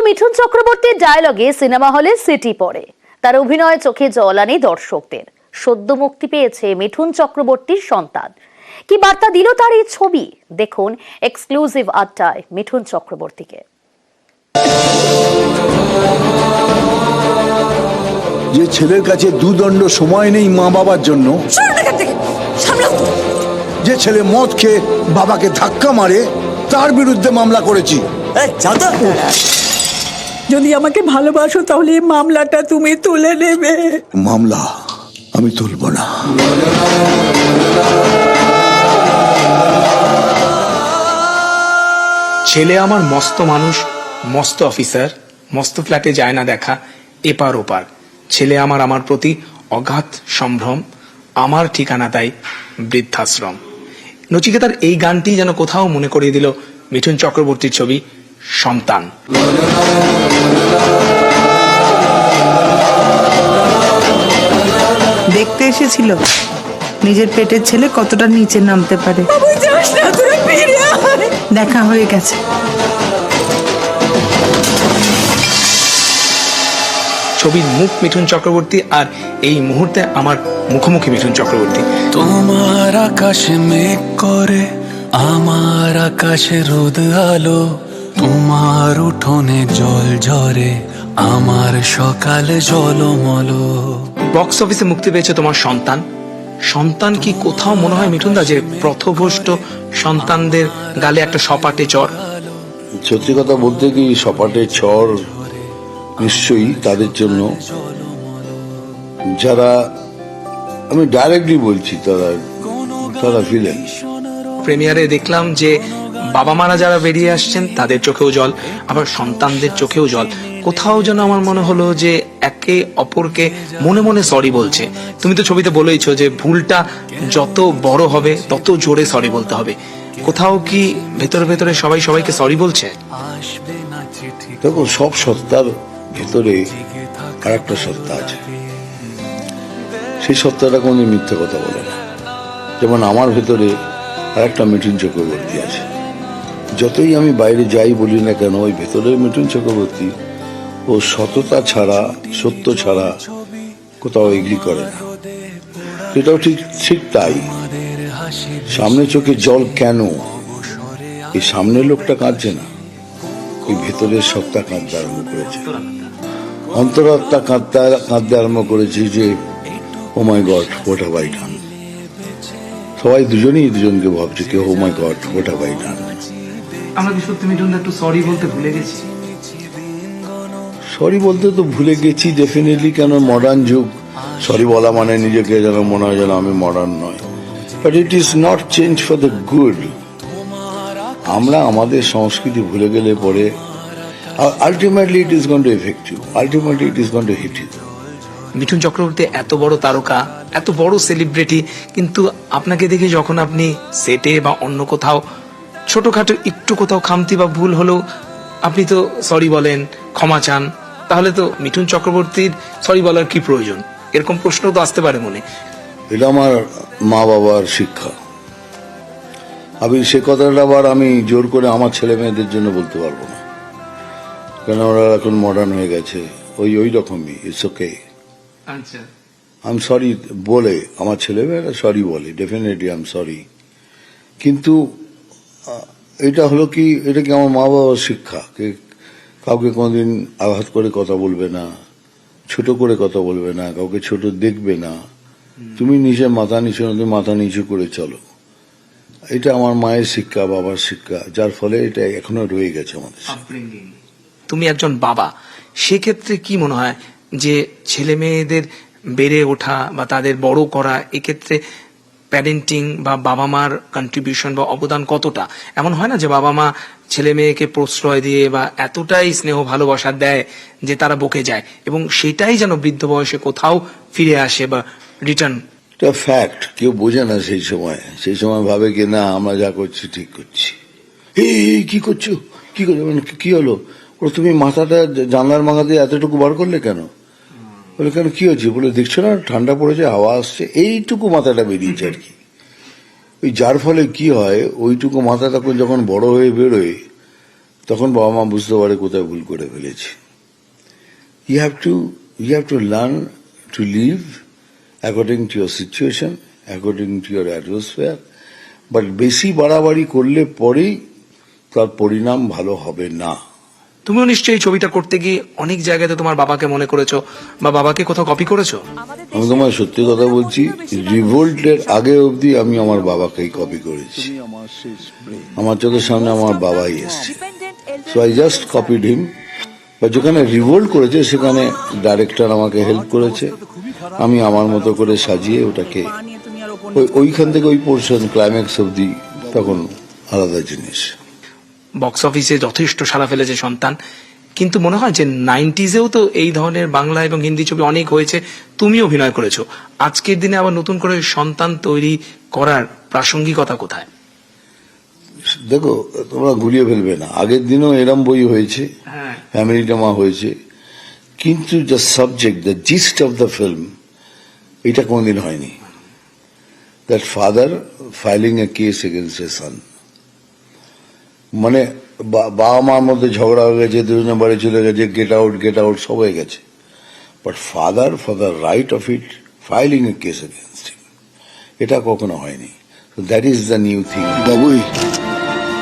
মিঠুন চক্রবর্তীর ডায়লগে সিনেমা হলে সিটি পড়ে। তার অভিনয়ে চোখে জল আনে দর্শকদের। সদ্য মুক্তি পেয়েছে মিঠুন চক্রবর্তীর সন্তান। কি বার্তা দিল তার এই ছবি? দেখুন এক্সক্লুসিভ আড্ডায় মিঠুন চক্রবর্তীকে। যে ছেলের কাছে দুদণ্ড সময় নেই মা বাবার জন্য, যে ছেলে মদ খেয়ে বাবাকে ধাক্কা মারে, তার বিরুদ্ধে মামলা করেছি। যদি আমাকে ভালোবাসো তাহলে এই মামলাটা তুমি তুলে নেবে। মামলা আমি তুলব না। ছেলে আমার মস্ত মানুষ, মস্ত অফিসার, মস্ত ফ্ল্যাটে যায় না দেখা এপার ওপার। ছেলে আমার প্রতি অগাধ সম্ভ্রম, আমার ঠিকানা তাই বৃদ্ধাশ্রম। নচিকেতার এই গানটি যেন কোথাও মনে করিয়ে দিল মিঠুন চক্রবর্তীর ছবি সন্তান। দেখতে এসেছিল নিজের পেটের ছেলে কতটা নিচে নামতে পারে। দেখা হয়ে গেছে। ছবির মুখ মিঠুন চক্রবর্তী, আর এই মুহূর্তে আমার মুখোমুখি মিঠুন চক্রবর্তী। তোমার আকাশে মেঘ করে, আমার আকাশে রোদ আলো, তোমার উঠোনে জল ঝরে, আমার সকালে জলমল। বক্স অফিসে মুক্তি পেয়েছে তোমার সন্তান। সন্তান কি কোথাও মনে হয় মিঠুন দা যে পথভ্রষ্ট সন্তানদের গালে একটা সপাটে চর? সত্যি কথা বলতে কি, সপাটে চর নিশ্চয়ই তাদের জন্য যারা, আমি ডাইরেক্টলি বলছি, তারা ভিলেন। প্রিমিয়ারে দেখলাম যে বাবা মারা যারা বেরিয়ে আসছেন তাদের চোখেও জল, আবার সন্তানদের চোখেও জল। কোথাও যেন আমার মনে হলো যে একে অপরকে মনে মনে সরি বলছে। তুমি তো ছবিতে বলেইছো যে ভুলটা যত বড় হবে তত জোরে সরি বলতে হবে। কোথাও কি ভেতরে ভেতরে সবাই সবাইকে সরি বলছে? দেখো, সব সত্তার ভেতরে আর একটা সত্তা আছে, সেই সত্তাটা কোনো মিথ্যে কথা বলে না। যেমন আমার ভেতরে আর একটা মিঠুন চক্রবর্তী আছে। যতই আমি বাইরে যাই বলি না কেন, ওই ভেতরের মিঠুন চক্রবর্তী ও সততা ছাড়া, সত্য ছাড়া কোথাও এগ্রি করে না। এটাও ঠিক তাই। সামনে চোখে জল কেন? এই সামনের লোকটা কাঁদছে না, ওই ভেতরের সত্তা কাঁদতে আরম্ভ করেছে, অন্তরাত্মা কাঁদতে আরম্ভ করেছে যে oh my god, what have I done. সবাই দুজনেই দুজনকে ভাবছে কি oh my god, what have I done. আমরা কি সত্যি মিঠুন দা একটু সরি বলতে ভুলে গেছি? সরি বলতে তো ভুলে গেছি ডেফিনেটলি, কেন মডার্ন যুগ। সরি বলা মানে নিজেকে যেন মনে হয় যেন আমি মডার্ন নয়, but it is not change for the good. আমরা আমাদের সংস্কৃতি ভুলে গেলে পরে ultimately it is going to affect you, ultimately it is going to hit you. Mithun Chakraborty এত বড় তারকা, এত বড় সেলিব্রিটি, কিন্তু আপনাকে দেখে যখন আপনি সেটে বা অন্য কোথাও ছোটখাটো একটু কোথাও খামতি বা ভুল হলেও আপনি তো সরি বলেন, ক্ষমা চান। তাহলে তো মিঠুন চক্রবর্তীর সরি বলার কি প্রয়োজন? এরকম প্রশ্ন তো আসতে পারে মনে। এটা আমার মা বাবার শিক্ষা। আমি সে কথাটা আবার আমি জোর করে আমার ছেলে মেয়েদের জন্য বলতে পারবো না, কেন ওরা এখন মডার্ন হয়ে গেছে, ওই রকমই। ইটস ওকে, আচ্ছা, আই এম সরি বলে আমার ছেলে মেয়েরা সরি বলে, ডেফিনেটলি আই এম সরি। কিন্তু এটা হলো কি, এটা কি আমার মা বাবার শিক্ষা, কাউকে কোনোদিন আঘাত করে কথা বলবে না, ছোট করে কথা বলবে না, কাউকে ছোট দেখবে না, তুমি নিজে মাথা নিচু না, তুমি মাথা নিচু করে চলো। এটা আমার মায়ের শিক্ষা, বাবার শিক্ষা, যার ফলে এটা এখনো রয়ে গেছে আমাদের। তুমি একজন বাবা, সেক্ষেত্রে কি মনে হয় যে ছেলে মেয়েদের বেড়ে ওঠা বা তাদের বড় করা, এক্ষেত্রে প্যারেন্টিং বা বাবা মার কন্ট্রিবিউশন বা অবদান কতটা? এমন হয় না যে বাবা মা ছেলে মেয়েকে প্রশ্রয় দিয়ে বা এতটাই স্নেহ ভালোবাসা দেয় যে তারা বকে যায়, এবং সেটাই যেন বৃদ্ধ বয়সে কোথাও ফিরে আসে বা রিটার্ন। এটা ফ্যাক্ট, কেউ বোঝে না সেই সময় ভাবে কি না আমরা যা করছি ঠিক করছি। এই কি করছো, কি করছো, মানে কি হলো, বলে তুমি মাথাটা জানলার মাথা দিয়ে এতটুকু বার করলে কেন? বলে কেন, কি হয়েছে? বলে দেখছো না ঠান্ডা পড়েছে, হাওয়া আসছে, এইটুকু মাথাটা বেরিয়েছে আর কি। ওই যার ফলে কি হয়, ওইটুকু মাথা তখন যখন বড় হয়ে বেরোয় তখন বাবা মা বুঝতে পারে কোথায় ভুল করে ফেলেছি। You have to learn to live according to your situation, according to your atmosphere, but বেশি বাড়াবাড়ি করলে পরেই তার পরিণাম ভালো হবে না। তুমিও নিশ্চয়ই এই ছবিটা করতে গিয়ে অনেক জায়গাতে তোমার বাবাকে মনে করেছো বা বাবাকে কোথাও কপি করেছো। আমি তোমায় সত্যি কথা বলছি, রিভোল্টের আগে অবধি আমি আমার বাবাকেই কপি করেছি। আমার চোখের সামনে আমার বাবাই এসছে, সো আই জাস্ট কপিড হিম। বা যেখানে রিভোল্ট করেছে সেখানে ডাইরেক্টর আমাকে হেল্প করেছে, আমি আমার মতো করে সাজিয়ে ওটাকে ওইখান থেকে ওই পোর্শন ক্লাইম্যাক্স অবধি তখন আলাদা জিনিস। বক্স অফিসে যথেষ্ট সাড়া ফেলেছে সন্তান, কিন্তু মনে হয় যে 90s-এও তো এই ধরনের বাংলা এবং হিন্দি ছবি অনেক হয়েছে, তুমি অভিনয় করেছো। আজকের দিনে আবার নতুন করে সন্তান তৈরি করার প্রাসঙ্গিকতা কোথায়? দেখো, তোমরা গুলিয়ে ফেলবে না, আগের দিনও এরম বই হয়েছে, ফ্যামিলি ড্রামা হয়েছে, কিন্তু the subject, the gist of the film, এটা কোনদিন হয়নি। That father filing a case against a son, মানে বাবা মার মধ্যে ঝগড়া হয়ে গেছে, দুজনে বাড়ি চলে গেছে, গেট আউট সব হয়ে গেছে, but father for the right of it filing a case against him, এটা কখনো হয়নি। That is the new thing. বাবুই,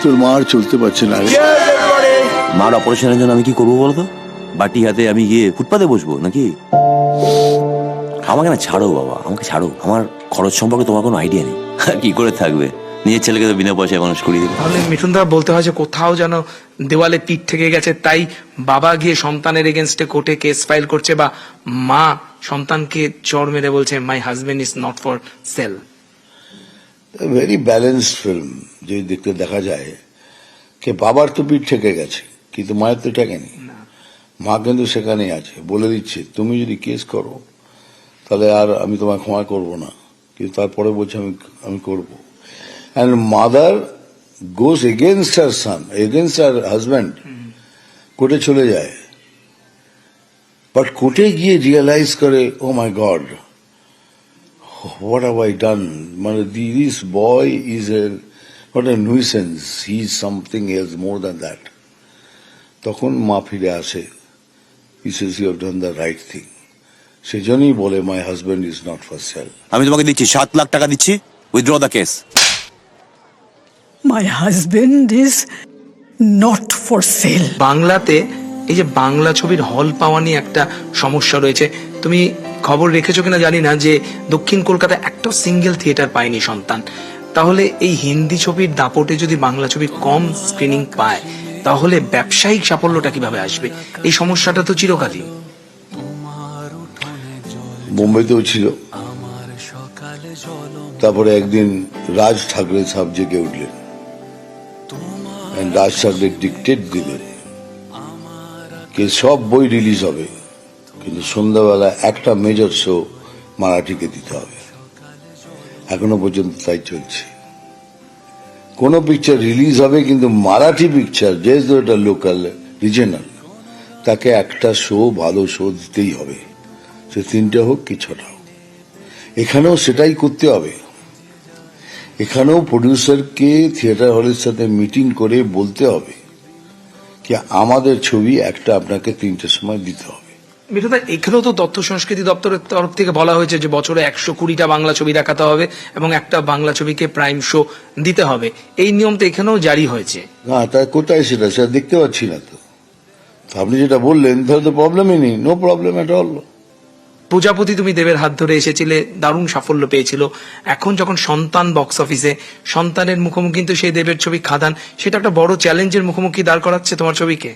তোর মা আর চলতে পারছে না। মার অপারেশনের জন্য আমি কি করবো বলতো? বাটি হাতে আমি গিয়ে ফুটপাতে বসবো নাকি? আমাকে না ছাড়ো বাবা, আমাকে ছাড়ো। আমার খরচ সম্পর্কে তোমার কোনো আইডিয়া নেই। কি করে থাকবে, নিজের ছেলেকে তো বিনা পয়সায় মানুষ করিয়ে দেবে। তাহলে মিঠুনদা বলতে হয় যে কোথাও যেন দেওয়ালে পিঠ থেকে গেছে, তাই বাবা গিয়ে সন্তানের এগেনস্টে কোর্টে কেস ফাইল করছে, বা মা সন্তানকে চড় মেরে বলছে my husband is not for sale. Very balanced film যদি দেখতে দেখা যায়, কে বাবার তো পিঠ থেকে গেছে কিন্তু মায়ের তো ঠেকেনি। মা কিন্তু সেখানেই আছে, বলে দিচ্ছে তুমি যদি কেস করো তাহলে আর আমি তোমায় ক্ষমা করবো না, কিন্তু তারপরে বলছে আমি করবো। And mother goes against her son, against her husband, কোর্টে চলে যায়, বাট কোর্টে গিয়ে রিয়েলাইজ করে oh my god, what have I done? মানে this boy is not a nuisance, he is something else more than that. তখন মা ফিরে আসে, he says you have done the right thing. সেজন্যই বলে my husband is not for sale. আমি তোমাকে দিচ্ছি 7 লাখ টাকা দিচ্ছি, withdraw the case. My husband is not for sale. বাংলাতে এই যে বাংলা ছবির হল পাওয়া নিয়ে একটা সমস্যা রয়েছে। তুমি খবর রেখেছো কিনা জানি না যে দক্ষিণ কলকাতায় একটা সিঙ্গেল থিয়েটার পায়নি সন্তান। তাহলে এই হিন্দি ছবির দাপটে যদি বাংলা ছবি কম স্ক্রিনিং পায়, তাহলে ব্যবসায়িক সাফল্যটা কিভাবে আসবে? এই সমস্যাটা তো চিরকালই। বোম্বেতেও ছিল, তারপরে একদিন রাজ ঠাকরে সাহেব জেগে উঠলেন, রাজ ঠাকরে ডিকটেট দিলেন যে সব বই রিলিজ হবে, কিন্তু সন্ধ্যাবেলা একটা মেজর শো মারাঠিকে দিতে হবে। এখনো পর্যন্ত তাই চলছে। কোন পিকচার রিলিজ হবে কিন্তু মারাঠি পিকচার, যেহেতু এটা লোকাল রিজনাল, তাকে একটা শো, ভালো শো দিতেই হবে, সে 3টে হোক কি 6টা হোক। এখানেও সেটাই করতে হবে। এখানেও প্রডিউসারকে থিয়েটার হলের সাথে মিটিং করে বলতে হবে কি আমাদের ছবি একটা আপনাকে 3টের সময় দিতে হবে। মিঠুদা, এখানেও তো তথ্য সংস্কৃতি দপ্তরের তরফ থেকে বলা হয়েছে যে বছরে 120টা বাংলা ছবি দেখাতে হবে এবং একটা বাংলা ছবিকে প্রাইম শো দিতে হবে। এই নিয়ম তো এখানেও জারি হয়েছে। না, তা কোথায় সেটা দেখতে পাচ্ছি না তো। আপনি যেটা বললেন তাহলে তো প্রবলেমই নেই, নো প্রবলেম এট অল। প্রজাপতি তুমি দেবের হাত ধরে এসেছিলে, দারুণ সাফল্য পেয়েছিল। এখন যখন সন্তান বক্স অফিসে, সন্তানের মুখোমুখি কিন্তু সেই দেবের ছবি খাদান, সেটা একটা বড় চ্যালেঞ্জের মুখোমুখি দাঁড় করাচ্ছে তোমার ছবিকে।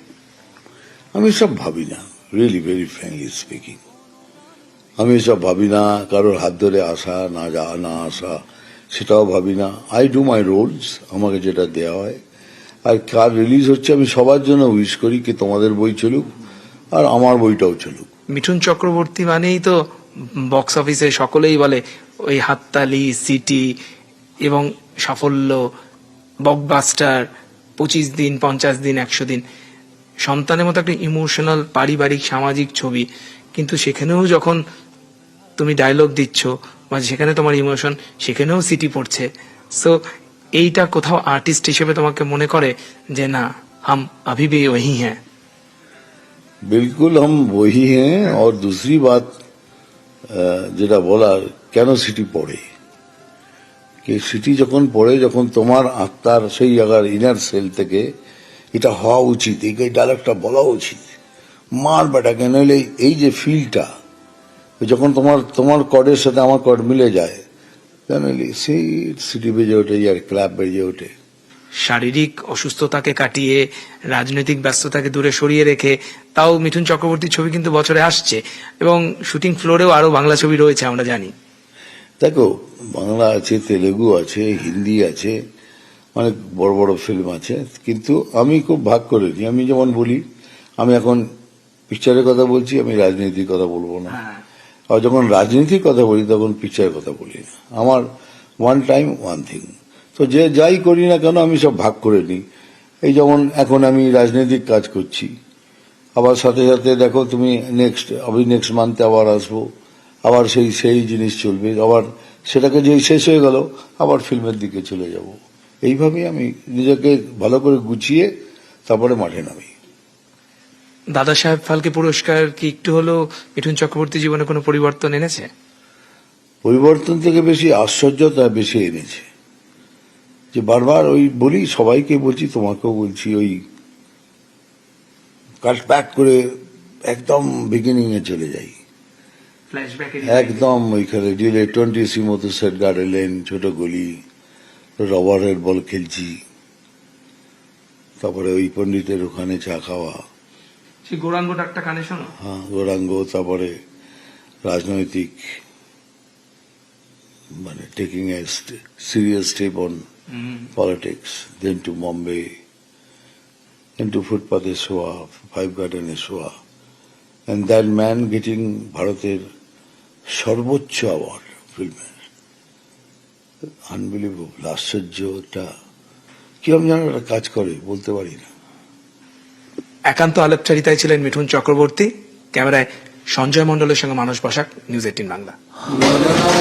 আমি সব ভাবি না, রিয়েলি ভেরি ফ্র্যাঙ্কলি স্পিকিং, আমি সব ভাবি না। কারোর হাত ধরে আসা না আসা সেটাও ভাবি না। আই ডু মাই রোলস, আমাকে যেটা দেওয়া হয়। আর কার রিলিজ হচ্ছে আমি সবার জন্য উইশ করি কি তোমাদের বই চলুক আর আমার বইটাও চলুক। মিঠুন চক্রবর্তী মানেই তো বক্স অফিসে সকলেই বলে ওই হাততালি, সিটি এবং সাফল্য, বকবাস্টার, 25 দিন, 50 দিন, 100 দিন। সন্তানের মতো একটা ইমোশনাল, পারিবারিক, সামাজিক ছবি, কিন্তু সেখানেও যখন তুমি ডায়লগ দিচ্ছ বা যেখানে তোমার ইমোশন, সেখানেও সিটি পড়ছে। সো এইটা কোথাও আর্টিস্ট হিসেবে তোমাকে মনে করে যে না, हम अभी भी वही हैं। बिल्कुल हम वही हैं। और दूसरी बात যেটা বলার, কেন সিটি পড়ে, কি সিটি যখন পড়ে, যখন তোমার আত্মার সেই জায়গার ইনার সেল থেকে এটা হওয়া উচিত, এই ডায়লগটা বলা উচিত, মার বেটাকে, নইলে এই যে ফিলটা যখন তোমার কর্ডের সাথে আমার কর্ড মিলে যায়, নইলে সেই সিটি বেজে ওঠে আর ক্লাব বেজে ওঠে। শারীরিক অসুস্থতাকে কাটিয়ে রাজনৈতিক ব্যস্ততাকে দূরে সরিয়ে রেখে তাও মিঠুন চক্রবর্তীর ছবি কিন্তু বছরে আসছে, এবং শুটিং ফ্লোরেও আরো বাংলা ছবি রয়েছে আমরা জানি। দেখো, বাংলা আছে, তেলেগু আছে, হিন্দি আছে, অনেক বড় বড় ফিল্ম আছে, কিন্তু আমি খুব ভাগ করে নিই। আমি যেমন বলি, আমি এখন পিকচারের কথা বলছি, আমি রাজনীতির কথা বলবো না। আর যখন রাজনীতির কথা বলি তখন পিকচারের কথা বলি না। আমার ওয়ান টাইম ওয়ান থিং। তো যে যাই করি না কেন আমি সব ভাগ করে নিই। এই যেমন এখন আমি রাজনৈতিক কাজ করছি, আবার সাথে সাথে দেখো তুমি নেক্সট মান্থে আবার আসবো, আবার সেই জিনিস চলবে, আবার সেটাকে যেই শেষ হয়ে গেল আবার ফিল্মের দিকে চলে যাব। এইভাবেই আমি নিজেকে ভালো করে গুছিয়ে তারপরে মাঠে নামি। দাদা সাহেব ফালকে পুরস্কার কি একটু হলেও মিঠুন চক্রবর্তী জীবনে কোনো পরিবর্তন এনেছে? পরিবর্তন থেকে বেশি আশ্চর্যতা বেশি এনেছে। যে বারবার ওই বলি, সবাইকে বলছি, তোমাকেও বলছি, ওই কাট ব্যাক করে একদম বিগিনিং এ চলে যাই, একদম ওইখানে ডিলে 20 মতো সেট গার্ডে লেন, ছোট গলি, রবারের বল খেলছি, তারপরে ওই পণ্ডিতের ওখানে চা খাওয়া, সেই গৌরাঙ্গ ডাকটা কানে শোনো। হ্যাঁ গৌরাঙ্গ, তারপরে রাজনৈতিক মানে taking a serious step on politics, then to Bombay, into ফুটপাথে শোয়া, 5 গার্ডেনে শোয়া, and that man getting ভারতের সর্বোচ্চ অ্যাওয়ার্ড ফিল্মের। আনবিলিভেবল, আশ্চর্যটা কিরম যেন একটা কাজ করে বলতে পারি না। একান্ত আলাপচারিতায় ছিলেন মিঠুন চক্রবর্তী। ক্যামেরায় সঞ্জয় মণ্ডলের সঙ্গে মানস বসাক, নিউজ 18 বাংলা।